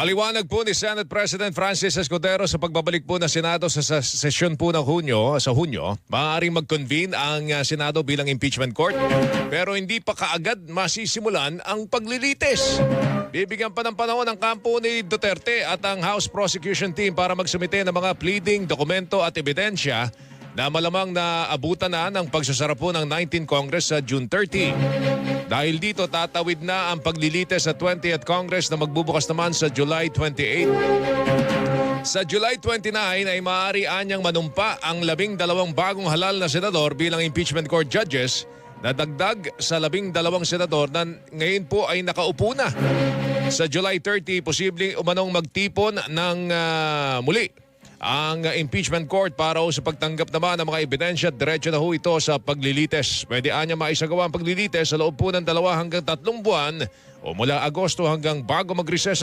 Paliwanag po ni Senate President Francis Escudero sa pagbabalik po ng Senado sa sesyon po ng Hunyo, maaaring mag-convene ang Senado bilang impeachment court pero hindi pa kaagad masisimulan ang paglilitis. Bibigyan pa ng panahon ang kampo ni Duterte at ang House Prosecution Team para magsumite ng mga pleading, dokumento at ebidensya na malamang na abutan na ng pagsasara po ng 19th Congress sa June 30. Dahil dito tatawid na ang paglilitis sa 20th Congress na magbubukas naman sa July 28. Sa July 29 ay maaari anyang manumpa ang 12 bagong halal na senador bilang impeachment court judges na dagdag sa 12 senador na ngayon po ay nakaupo na. Sa July 30, posibleng umanong magtipon ng muli ang impeachment court para sa pagtanggap naman ng mga ebidensya. Diretso na ho ito sa paglilitis. Pwede anya maisagawa ang paglilitis sa loob po ng 2 hanggang 3 buwan o mula Agosto hanggang bago mag-recess